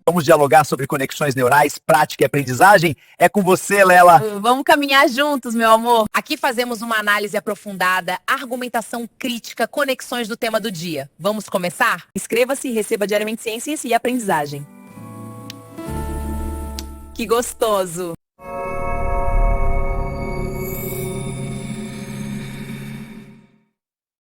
Vamos dialogar sobre conexões neurais, prática e aprendizagem? É com você, Lela. Vamos caminhar juntos, meu amor. Aqui fazemos uma análise aprofundada, argumentação crítica, conexões do tema do dia. Vamos começar? Inscreva-se e receba diariamente ciências e aprendizagem. Que gostoso!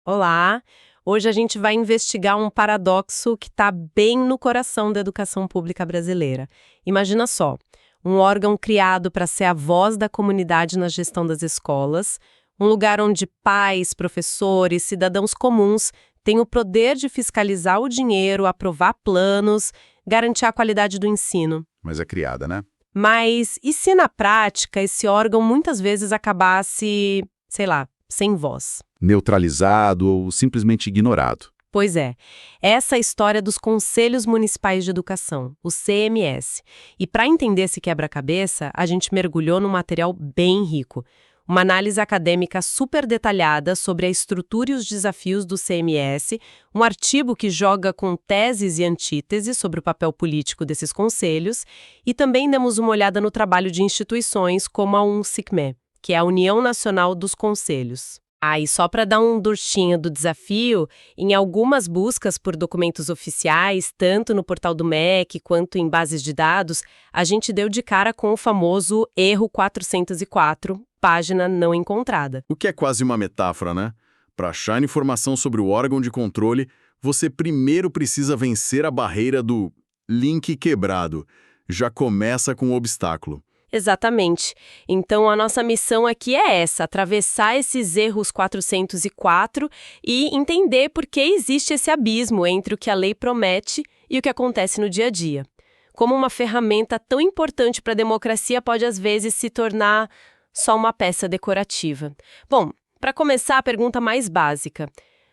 Olá! Hoje a gente vai investigar um paradoxo que está bem no coração da educação pública brasileira. Imagina só, um órgão criado para ser a voz da comunidade na gestão das escolas, um lugar onde pais, professores, cidadãos comuns têm o poder de fiscalizar o dinheiro, aprovar planos, garantir a qualidade do ensino. Mas é criada, né? Mas e se na prática esse órgão muitas vezes acabasse, sei lá, sem voz? Neutralizado ou simplesmente ignorado. Pois é, essa é a história dos Conselhos Municipais de Educação, os CMS. E para entender esse quebra-cabeça, a gente mergulhou num material bem rico. Uma análise acadêmica super detalhada sobre a estrutura e os desafios do CMS, um artigo que joga com teses e antíteses sobre o papel político desses conselhos, e também demos uma olhada no trabalho de instituições como a UNSICME, que é a União Nacional dos Conselhos. E só para dar um durstinho do desafio, em algumas buscas por documentos oficiais, tanto no portal do MEC quanto em bases de dados, a gente deu de cara com o famoso erro 404, página não encontrada. O que é quase uma metáfora, né? Para achar informação sobre o órgão de controle, você primeiro precisa vencer a barreira do link quebrado. Já começa com o obstáculo. Exatamente. Então, a nossa missão aqui é essa, atravessar esses erros 404 e entender por que existe esse abismo entre o que a lei promete e o que acontece no dia a dia. Como uma ferramenta tão importante para a democracia pode, às vezes, se tornar só uma peça decorativa. Bom, para começar, a pergunta mais básica.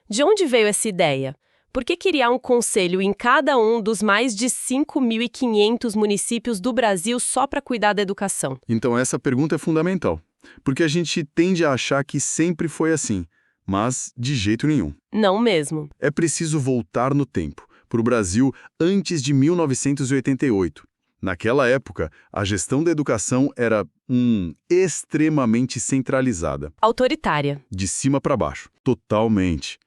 De onde veio essa ideia? Por que criar um conselho em cada um dos mais de 5.500 municípios do Brasil só para cuidar da educação? Então essa pergunta é fundamental, porque a gente tende a achar que sempre foi assim, mas de jeito nenhum. Não mesmo. É preciso voltar no tempo, para o Brasil antes de 1988. Naquela época, a gestão da educação era extremamente centralizada. Autoritária. De cima para baixo, totalmente.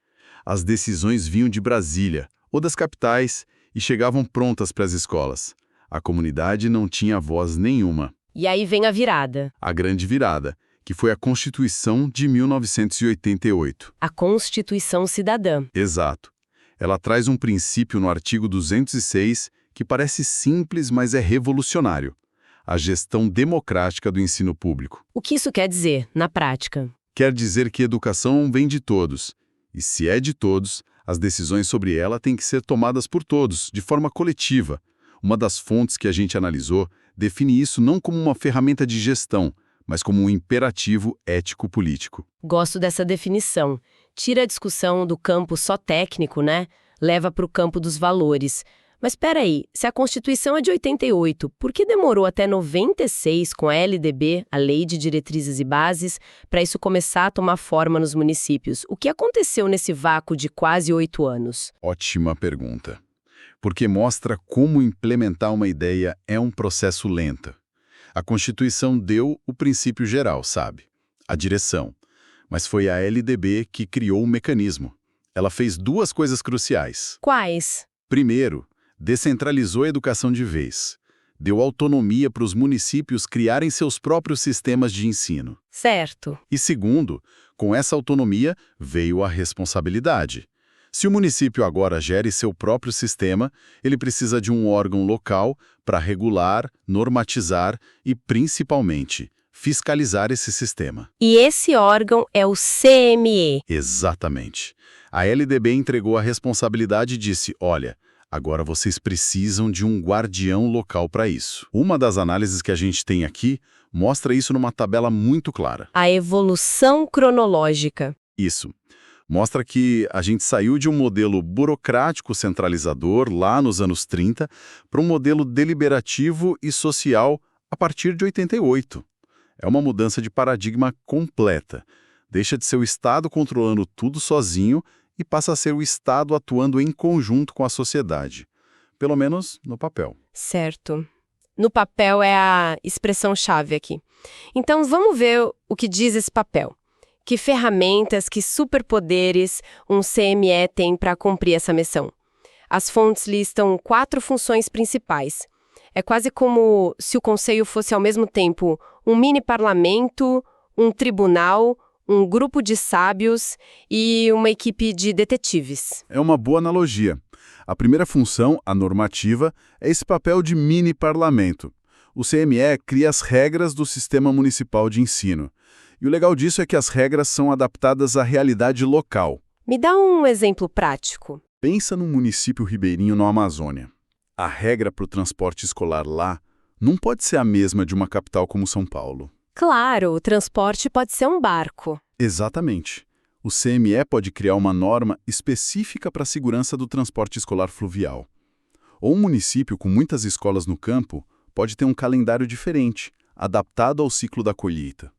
As decisões vinham de Brasília ou das capitais e chegavam prontas para as escolas. A comunidade não tinha voz nenhuma. E aí vem a virada. A grande virada, que foi a Constituição de 1988. A Constituição Cidadã. Exato. Ela traz um princípio no artigo 206 que parece simples, mas é revolucionário. A gestão democrática do ensino público. O que isso quer dizer, na prática? Quer dizer que educação vem de todos. E se é de todos, as decisões sobre ela têm que ser tomadas por todos, de forma coletiva. Uma das fontes que a gente analisou define isso não como uma ferramenta de gestão, mas como um imperativo ético-político. Gosto dessa definição. Tira a discussão do campo só técnico, né? Leva para o campo dos valores. Mas espera aí, se a Constituição é de 88, por que demorou até 96 com a LDB, a Lei de Diretrizes e Bases, para isso começar a tomar forma nos municípios? O que aconteceu nesse vácuo de quase 8 anos? Ótima pergunta. Porque mostra como implementar uma ideia é um processo lento. A Constituição deu o princípio geral, sabe? A direção. Mas foi a LDB que criou o mecanismo. Ela fez duas coisas cruciais. Quais? Primeiro, descentralizou a educação de vez. Deu autonomia para os municípios criarem seus próprios sistemas de ensino. Certo. E segundo, com essa autonomia veio a responsabilidade. Se o município agora gere seu próprio sistema, ele precisa de um órgão local para regular, normatizar e, principalmente, fiscalizar esse sistema. E esse órgão é o CME. Exatamente. A LDB entregou a responsabilidade e disse, olha, agora vocês precisam de um guardião local para isso. Uma das análises que a gente tem aqui mostra isso numa tabela muito clara. A evolução cronológica. Isso. Mostra que a gente saiu de um modelo burocrático centralizador lá nos anos 30 para um modelo deliberativo e social a partir de 88. É uma mudança de paradigma completa. Deixa de ser o Estado controlando tudo sozinho e passa a ser o Estado atuando em conjunto com a sociedade. pelo menos no papel. Certo. No papel é a expressão-chave aqui. Então, vamos ver o que diz esse papel. Que ferramentas, que superpoderes um CME tem para cumprir essa missão? As fontes listam 4 funções principais. É quase como se o Conselho fosse, ao mesmo tempo, um mini-parlamento, um tribunal, um grupo de sábios e uma equipe de detetives. É uma boa analogia. A primeira função, a normativa, é esse papel de mini-parlamento. O CME cria as regras do sistema municipal de ensino. E o legal disso é que as regras são adaptadas à realidade local. Me dá um exemplo prático. Pensa num município ribeirinho na Amazônia. A regra para o transporte escolar lá não pode ser a mesma de uma capital como São Paulo. Claro, o transporte pode ser um barco. Exatamente. O CME pode criar uma norma específica para a segurança do transporte escolar fluvial. Ou um município com muitas escolas no campo pode ter um calendário diferente, adaptado ao ciclo da colheita.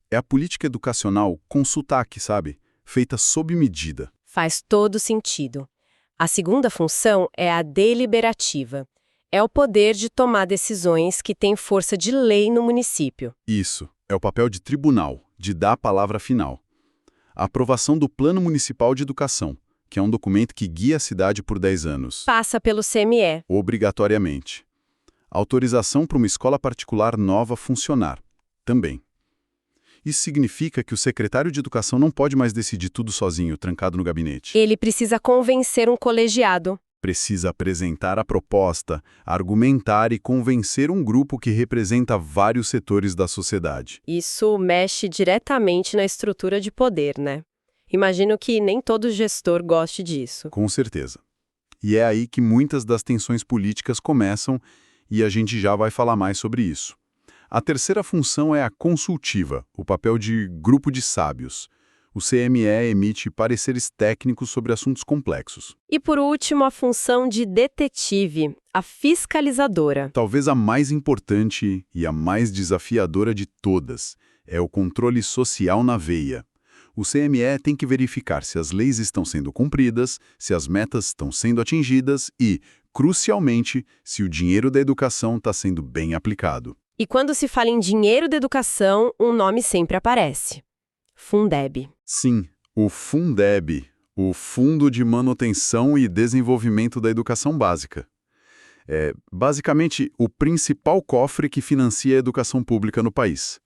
É a política educacional com sotaque, sabe? Feita sob medida. Faz todo sentido. A segunda função é a deliberativa. É o poder de tomar decisões que têm força de lei no município. Isso, é o papel de tribunal, de dar a palavra final. A aprovação do Plano Municipal de Educação, que é um documento que guia a cidade por 10 anos. Passa pelo CME. Obrigatoriamente. A autorização para uma escola particular nova funcionar. Também. Isso significa que o secretário de Educação não pode mais decidir tudo sozinho, trancado no gabinete. Ele precisa convencer um colegiado. Precisa apresentar a proposta, argumentar e convencer um grupo que representa vários setores da sociedade. Isso mexe diretamente na estrutura de poder, né? Imagino que nem todo gestor goste disso. Com certeza. E é aí que muitas das tensões políticas começam e a gente já vai falar mais sobre isso. A terceira função é a consultiva, o papel de grupo de sábios. O CME emite pareceres técnicos sobre assuntos complexos. E por último, a função de detetive, a fiscalizadora. Talvez a mais importante e a mais desafiadora de todas é o controle social na veia. O CME tem que verificar se as leis estão sendo cumpridas, se as metas estão sendo atingidas e, crucialmente, se o dinheiro da educação está sendo bem aplicado. E quando se fala em dinheiro da educação, um nome sempre aparece. Fundeb. Sim, o Fundeb, o Fundo de Manutenção e Desenvolvimento da Educação Básica. É, basicamente, o principal cofre que financia a educação pública no país.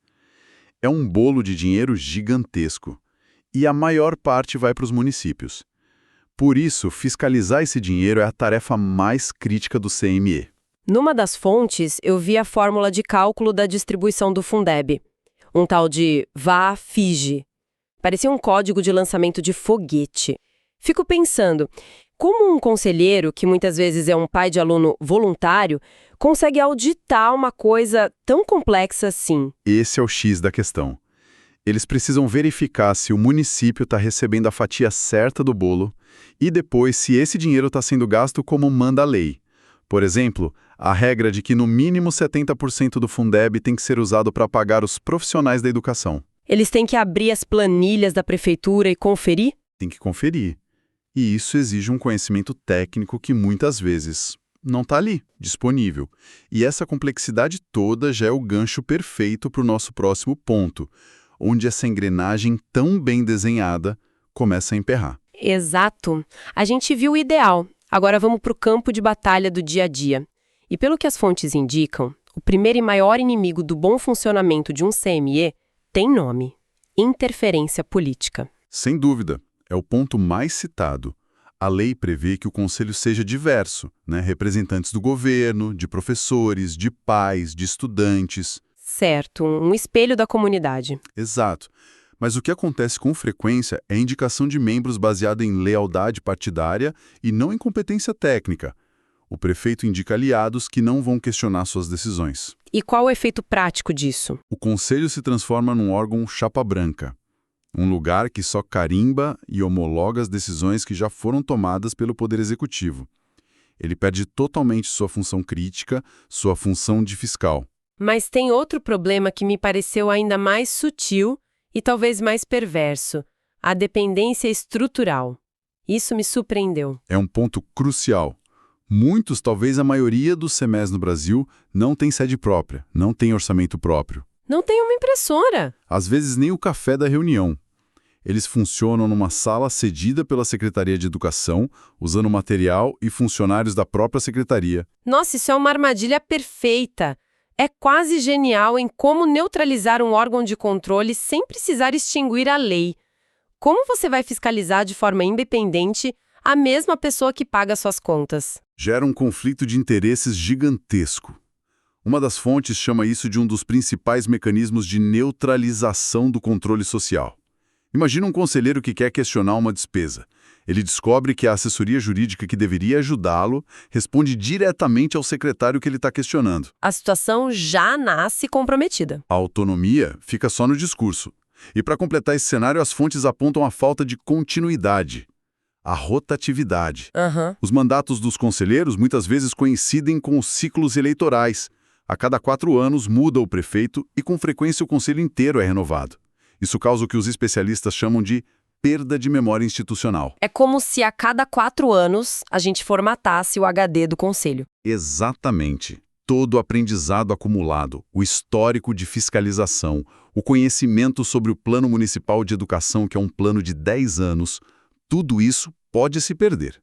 É um bolo de dinheiro gigantesco, e a maior parte vai para os municípios. Por isso, fiscalizar esse dinheiro é a tarefa mais crítica do CME. Numa das fontes, eu vi a fórmula de cálculo da distribuição do Fundeb. Um tal de VA-FIGE. Parecia um código de lançamento de foguete. Fico pensando, como um conselheiro, que muitas vezes é um pai de aluno voluntário, consegue auditar uma coisa tão complexa assim? Esse é o X da questão. Eles precisam verificar se o município está recebendo a fatia certa do bolo e depois se esse dinheiro está sendo gasto como manda a lei. Por exemplo, a regra de que no mínimo 70% do Fundeb tem que ser usado para pagar os profissionais da educação. Eles têm que abrir as planilhas da prefeitura e conferir? Tem que conferir. E isso exige um conhecimento técnico que muitas vezes não está ali, disponível. E essa complexidade toda já é o gancho perfeito para o nosso próximo ponto, onde essa engrenagem tão bem desenhada começa a emperrar. Exato. A gente viu o ideal. Agora vamos para o campo de batalha do dia a dia. E pelo que as fontes indicam, o primeiro e maior inimigo do bom funcionamento de um CME tem nome: interferência política. Sem dúvida, é o ponto mais citado. A lei prevê que o conselho seja diverso, né? Representantes do governo, de professores, de pais, de estudantes. Certo, um espelho da comunidade. Exato. Mas o que acontece com frequência é a indicação de membros baseada em lealdade partidária e não em competência técnica. O prefeito indica aliados que não vão questionar suas decisões. E qual o efeito prático disso? O conselho se transforma num órgão chapa branca. Um lugar que só carimba e homologa as decisões que já foram tomadas pelo Poder Executivo. Ele perde totalmente sua função crítica, sua função de fiscal. Mas tem outro problema que me pareceu ainda mais sutil e talvez mais perverso: a dependência estrutural. Isso me surpreendeu. É um ponto crucial. Muitos, talvez a maioria dos CMEs no Brasil, não tem sede própria, não tem orçamento próprio. Não tem uma impressora. Às vezes nem o café da reunião. Eles funcionam numa sala cedida pela Secretaria de Educação, usando material e funcionários da própria secretaria. Nossa, isso é uma armadilha perfeita. É quase genial em como neutralizar um órgão de controle sem precisar extinguir a lei. Como você vai fiscalizar de forma independente a mesma pessoa que paga suas contas? Gera um conflito de interesses gigantesco. Uma das fontes chama isso de um dos principais mecanismos de neutralização do controle social. Imagina um conselheiro que quer questionar uma despesa. Ele descobre que a assessoria jurídica que deveria ajudá-lo responde diretamente ao secretário que ele está questionando. A situação já nasce comprometida. A autonomia fica só no discurso. E para completar esse cenário, as fontes apontam a falta de continuidade, a rotatividade. Os mandatos dos conselheiros muitas vezes coincidem com os ciclos eleitorais. A cada 4 anos muda o prefeito e com frequência o conselho inteiro é renovado. Isso causa o que os especialistas chamam de perda de memória institucional. É como se a cada 4 anos a gente formatasse o HD do conselho. Exatamente. Todo o aprendizado acumulado, o histórico de fiscalização, o conhecimento sobre o Plano Municipal de Educação, que é um plano de 10 anos, tudo isso pode se perder.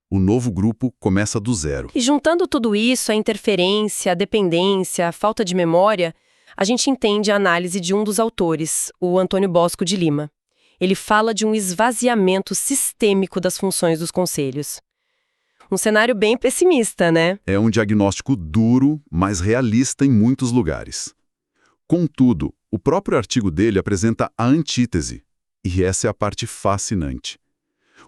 O novo grupo começa do zero. E juntando tudo isso, a interferência, a dependência, a falta de memória, a gente entende a análise de um dos autores, o Antônio Bosco de Lima. Ele fala de um esvaziamento sistêmico das funções dos conselhos. Um cenário bem pessimista, né? É um diagnóstico duro, mas realista em muitos lugares. Contudo, o próprio artigo dele apresenta a antítese, e essa é a parte fascinante.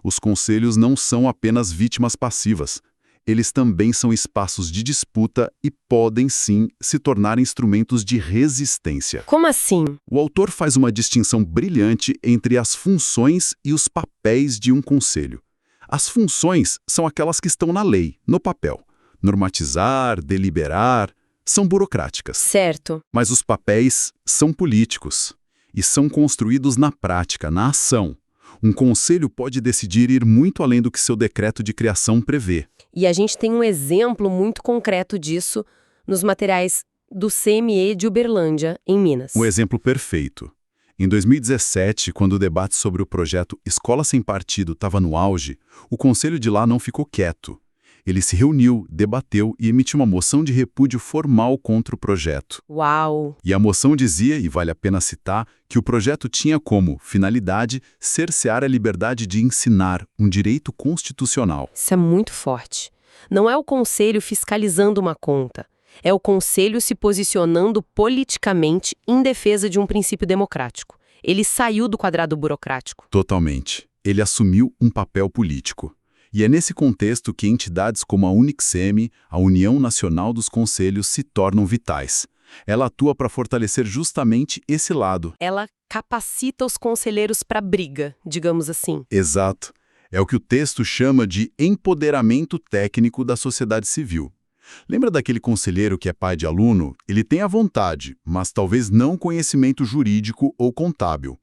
Os conselhos não são apenas vítimas passivas. Eles também são espaços de disputa e podem, sim, se tornar instrumentos de resistência. Como assim? O autor faz uma distinção brilhante entre as funções e os papéis de um conselho. As funções são aquelas que estão na lei, no papel. Normatizar, deliberar, são burocráticas. Certo. Mas os papéis são políticos e são construídos na prática, na ação. Um conselho pode decidir ir muito além do que seu decreto de criação prevê. E a gente tem um exemplo muito concreto disso nos materiais do CME de Uberlândia, em Minas. Um exemplo perfeito. Em 2017, quando o debate sobre o projeto Escola Sem Partido estava no auge, o conselho de lá não ficou quieto. Ele se reuniu, debateu e emitiu uma moção de repúdio formal contra o projeto. Uau! E a moção dizia, e vale a pena citar, que o projeto tinha como finalidade cercear a liberdade de ensinar, um direito constitucional. Isso é muito forte. Não é o conselho fiscalizando uma conta. É o conselho se posicionando politicamente em defesa de um princípio democrático. Ele saiu do quadrado burocrático. Totalmente. Ele assumiu um papel político. E é nesse contexto que entidades como a UniCSM, a União Nacional dos Conselhos, se tornam vitais. Ela atua para fortalecer justamente esse lado. Ela capacita os conselheiros para briga, digamos assim. Exato. É o que o texto chama de empoderamento técnico da sociedade civil. Lembra daquele conselheiro que é pai de aluno? Ele tem a vontade, mas talvez não conhecimento jurídico ou contábil.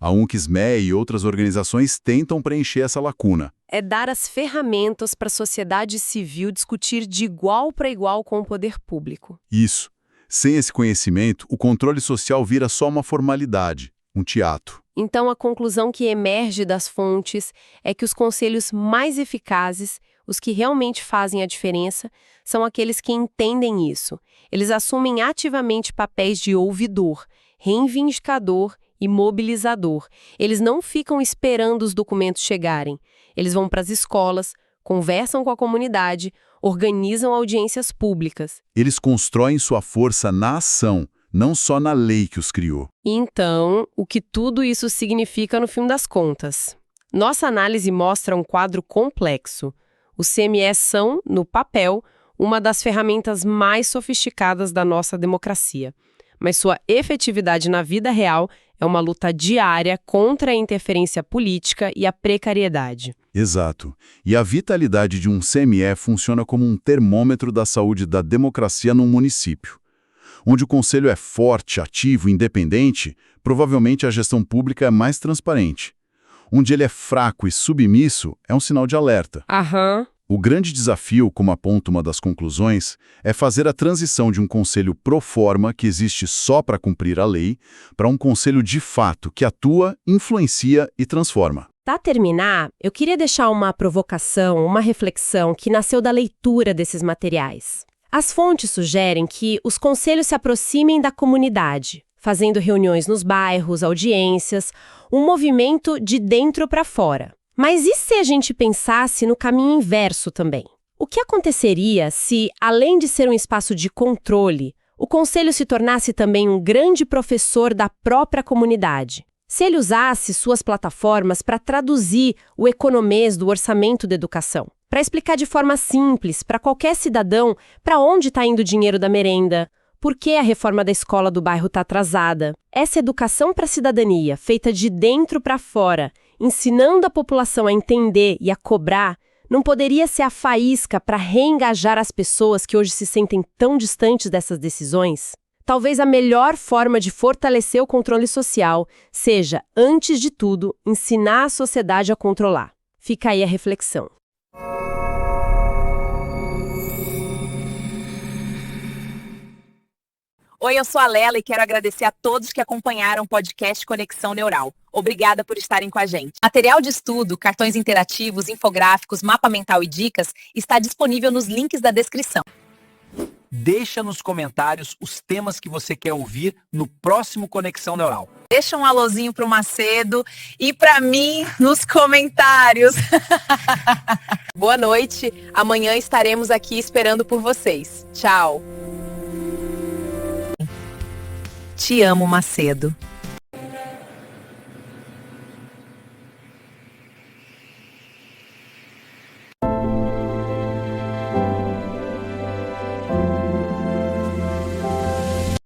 A UniCSM e outras organizações tentam preencher essa lacuna. É dar as ferramentas para a sociedade civil discutir de igual para igual com o poder público. Isso. Sem esse conhecimento, o controle social vira só uma formalidade, um teatro. Então, a conclusão que emerge das fontes é que os conselhos mais eficazes, os que realmente fazem a diferença, são aqueles que entendem isso. Eles assumem ativamente papéis de ouvidor, reivindicador e mobilizador. Eles não ficam esperando os documentos chegarem. Eles vão para as escolas, conversam com a comunidade, organizam audiências públicas. Eles constroem sua força na ação, não só na lei que os criou. Então, o que tudo isso significa no fim das contas? Nossa análise mostra um quadro complexo. Os CMEs são, no papel, uma das ferramentas mais sofisticadas da nossa democracia. Mas sua efetividade na vida real é uma luta diária contra a interferência política e a precariedade. Exato. E a vitalidade de um CME funciona como um termômetro da saúde da democracia num município. Onde o conselho é forte, ativo, independente, provavelmente a gestão pública é mais transparente. Onde ele é fraco e submisso, é um sinal de alerta. O grande desafio, como aponta uma das conclusões, é fazer a transição de um conselho pro forma, que existe só para cumprir a lei, para um conselho de fato, que atua, influencia e transforma. Para terminar, eu queria deixar uma provocação, uma reflexão que nasceu da leitura desses materiais. As fontes sugerem que os conselhos se aproximem da comunidade, fazendo reuniões nos bairros, audiências, um movimento de dentro para fora. Mas e se a gente pensasse no caminho inverso também? O que aconteceria se, além de ser um espaço de controle, o conselho se tornasse também um grande professor da própria comunidade? Se ele usasse suas plataformas para traduzir o economês do orçamento da educação, para explicar de forma simples para qualquer cidadão para onde está indo o dinheiro da merenda, por que a reforma da escola do bairro está atrasada. Essa educação para a cidadania, feita de dentro para fora, ensinando a população a entender e a cobrar, não poderia ser a faísca para reengajar as pessoas que hoje se sentem tão distantes dessas decisões? Talvez a melhor forma de fortalecer o controle social seja, antes de tudo, ensinar a sociedade a controlar. Fica aí a reflexão. Oi, eu sou a Lela e quero agradecer a todos que acompanharam o podcast Conexão Neural. Obrigada por estarem com a gente. Material de estudo, cartões interativos, infográficos, mapa mental e dicas está disponível nos links da descrição. Deixa nos comentários os temas que você quer ouvir no próximo Conexão Neural. Deixa um alôzinho pro Macedo e para mim nos comentários. Boa noite. Amanhã estaremos aqui esperando por vocês. Tchau. Te amo, Macedo.